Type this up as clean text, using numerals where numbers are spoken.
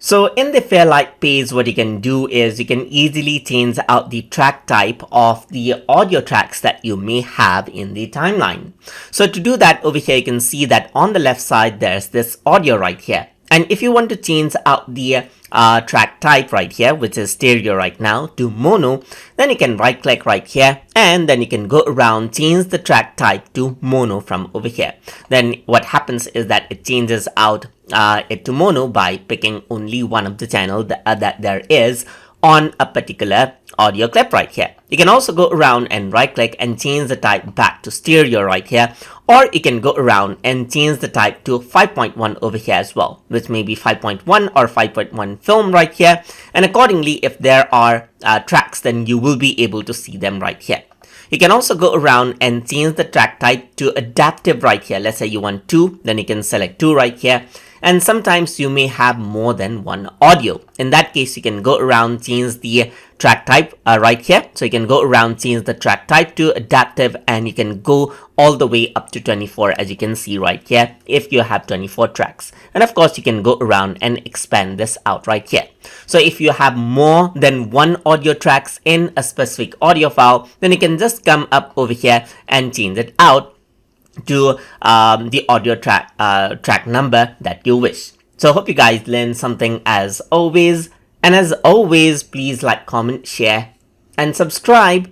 So in the Fairlight page, what you can do is you can easily change out the track type of the audio tracks that you may have in the timeline. So to do that, over here, you can see that on the left side, there's this audio right here. And if you want to change out the track type right here, which is stereo right now, to mono, then you can right click right here and then you can go around, change the track type to mono from over here. Then what happens is that it changes out it to mono by picking only one of the channel that there is on a particular audio clip right here. You can also go around and right click and change the type back to stereo right here, or you can go around and change the type to 5.1 over here as well, which may be 5.1 or 5.1 film right here, and accordingly if there are tracks, then you will be able to see them right here. You can also go around and change the track type to adaptive right here. Let's say you want 2, then you can select 2 right here. And sometimes you may have more than one audio. In that case, you can go around, change the track type right here. So you can go around, change the track type to adaptive, and you can go all the way up to 24, as you can see right here, if you have 24 tracks. And of course, you can go around and expand this out right here. So if you have more than one audio tracks in a specific audio file, then you can just come up over here and change it out to the audio track number that you wish. So hope you guys learned something as always. And as always, please like, comment, share, and subscribe.